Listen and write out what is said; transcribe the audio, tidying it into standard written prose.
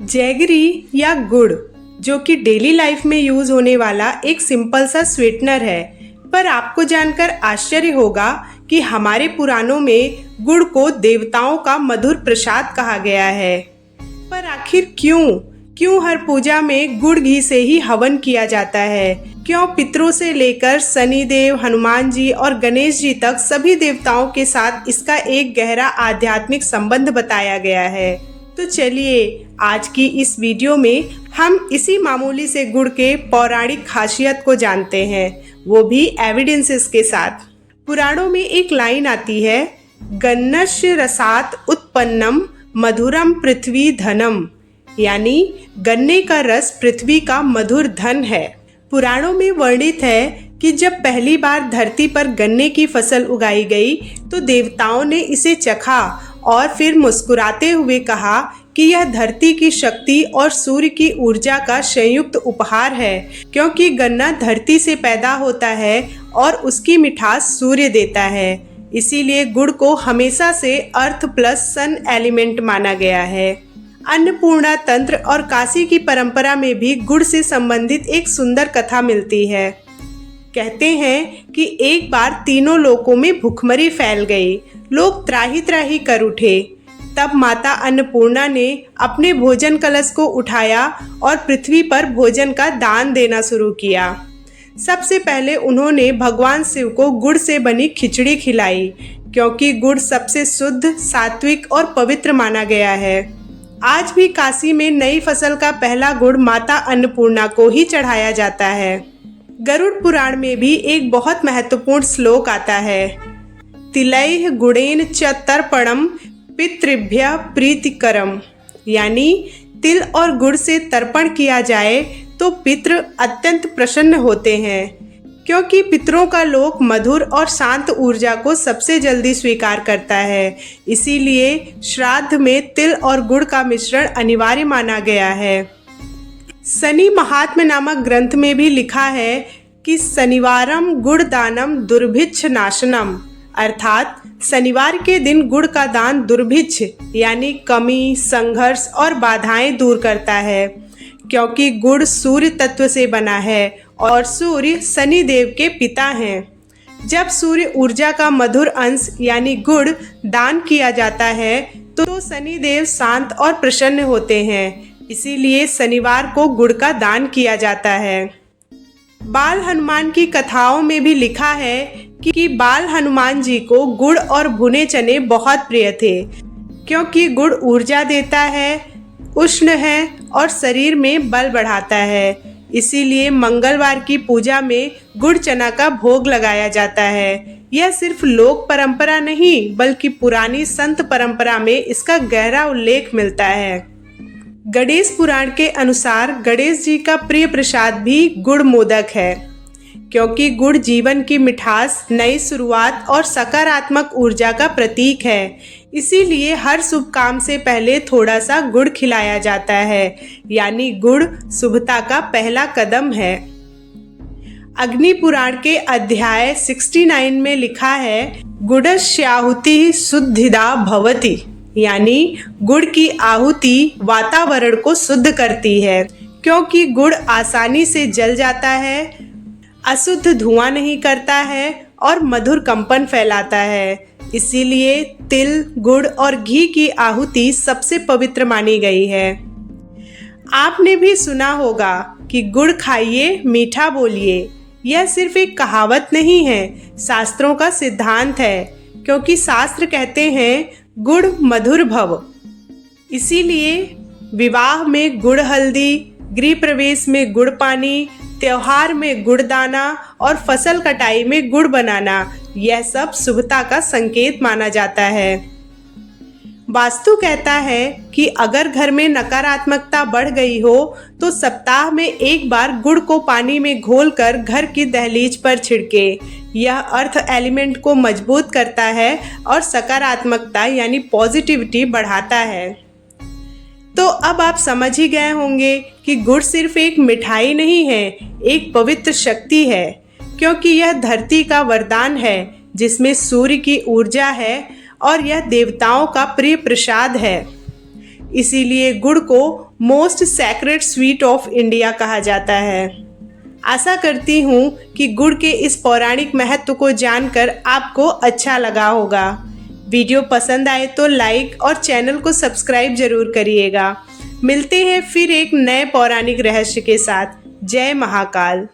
Jaggery या गुड़ जो कि डेली लाइफ में यूज होने वाला एक सिंपल सा स्वीटनर है, पर आपको जानकर आश्चर्य होगा कि हमारे पुराणों में गुड़ को देवताओं का मधुर प्रसाद कहा गया है। पर आखिर क्यों हर पूजा में गुड़ घी से ही हवन किया जाता है? क्यों पितरों से लेकर शनिदेव, हनुमान जी और गणेश जी तक सभी देवताओं के साथ इसका एक गहरा आध्यात्मिक संबंध बताया गया है? तो चलिए आज की इस वीडियो में हम इसी मामूली से गुड़ के पौराणिक खासियत को जानते हैं, वो भी एविडेंसेस के साथ। पुराणों में एक लाइन आती है, गन्नस्य रसात उत्पन्नम मधुरम पृथ्वी धनम, यानी गन्ने का रस पृथ्वी का मधुर धन है। पुराणों में वर्णित है कि जब पहली बार धरती पर गन्ने की फसल उगाई गई तो देवताओं ने इसे चखा और फिर मुस्कुराते हुए कहा कि यह धरती की शक्ति और सूर्य की ऊर्जा का संयुक्त उपहार है, क्योंकि गन्ना धरती से पैदा होता है और उसकी मिठास सूर्य देता है। इसीलिए गुड़ को हमेशा से अर्थ प्लस सन एलिमेंट माना गया है। अन्नपूर्णा तंत्र और काशी की परंपरा में भी गुड़ से संबंधित एक सुंदर कथा मिलती है। कहते हैं कि एक बार तीनों लोकों में भुखमरी फैल गई, लोग त्राही त्राही कर उठे। तब माता अन्नपूर्णा ने अपने भोजन कलश को उठाया और पृथ्वी पर भोजन का दान देना शुरू किया। सबसे पहले उन्होंने भगवान शिव को गुड़ से बनी खिचड़ी खिलाई, क्योंकि गुड़ सबसे शुद्ध, सात्विक और पवित्र माना गया है। आज भी काशी में नई फसल का पहला गुड़ माता अन्नपूर्णा को ही चढ़ाया जाता है। गरुड़ पुराण में भी एक बहुत महत्वपूर्ण श्लोक आता है, तिलैः गुड़ेन च तर्पणम पितृभ्यः प्रीतिकरम, यानी तिल और गुड़ से तर्पण किया जाए तो पितृ अत्यंत प्रसन्न होते हैं, क्योंकि पितरों का लोक मधुर और शांत ऊर्जा को सबसे जल्दी स्वीकार करता है। इसीलिए श्राद्ध में तिल और गुड़ का मिश्रण अनिवार्य माना गया है। शनि महात्म्य नामक ग्रंथ में भी लिखा है कि शनिवारम गुड़ दानम दुर्भिक्ष नाशनम, अर्थात शनिवार के दिन गुड़ का दान दुर्भिक्ष यानी कमी, संघर्ष और बाधाएं दूर करता है, क्योंकि गुड़ सूर्य तत्व से बना है और सूर्य शनि देव के पिता हैं। जब सूर्य ऊर्जा का मधुर अंश यानी गुड़ दान किया जाता है तो शनि देव शांत और प्रसन्न होते हैं। इसीलिए शनिवार को गुड़ का दान किया जाता है। बाल हनुमान की कथाओं में भी लिखा है कि बाल हनुमान जी को गुड़ और भुने चने बहुत प्रिय थे, क्योंकि गुड़ ऊर्जा देता है, उष्ण है और शरीर में बल बढ़ाता है। इसीलिए मंगलवार की पूजा में गुड़ चना का भोग लगाया जाता है। यह सिर्फ लोक परंपरा नहीं बल्कि पुरानी संत परंपरा में इसका गहरा उल्लेख मिलता है। गणेश पुराण के अनुसार गणेश जी का प्रिय प्रसाद भी गुड़ मोदक है, क्योंकि गुड़ जीवन की मिठास, नई शुरुआत और सकारात्मक ऊर्जा का प्रतीक है। इसीलिए हर शुभ काम से पहले थोड़ा सा गुड़ खिलाया जाता है, यानी गुड़ शुभता का पहला कदम है। अग्नि पुराण के अध्याय 69 में लिखा है, गुड़स्याहुति शुद्धिदा भवति, यानी गुड़ की आहुति वातावरण को शुद्ध करती है, क्योंकि गुड़ आसानी से जल जाता है, अशुद्ध धुआं नहीं करता है और मधुर कंपन फैलाता है। इसीलिए तिल, गुड़ और घी की आहुति सबसे पवित्र मानी गई है। आपने भी सुना होगा कि गुड़ खाइए मीठा बोलिए। यह सिर्फ एक कहावत नहीं है, शास्त्रों का सिद्धांत है, क्योंकि शास्त्र कहते हैं गुड़ मधुर भव। इसीलिए विवाह में गुड़ हल्दी, गृह प्रवेश में गुड़ पानी, त्योहार में गुड़ दाना और फसल कटाई में गुड़ बनाना, यह सब शुभता का संकेत माना जाता है। वास्तु कहता है कि अगर घर में नकारात्मकता बढ़ गई हो तो सप्ताह में एक बार गुड़ को पानी में घोलकर घर की दहलीज पर छिड़के। यह अर्थ एलिमेंट को मजबूत करता है और सकारात्मकता यानी पॉजिटिविटी बढ़ाता है। तो अब आप समझ ही गए होंगे कि गुड़ सिर्फ एक मिठाई नहीं है, एक पवित्र शक्ति है, क्योंकि यह धरती का वरदान है जिसमें सूर्य की ऊर्जा है और यह देवताओं का प्रिय प्रसाद है। इसीलिए गुड़ को most sacred sweet of India कहा जाता है। आशा करती हूँ कि गुड़ के इस पौराणिक महत्व को जानकर आपको अच्छा लगा होगा। वीडियो पसंद आए तो लाइक और चैनल को सब्सक्राइब जरूर करिएगा। मिलते हैं फिर एक नए पौराणिक रहस्य के साथ। जय महाकाल।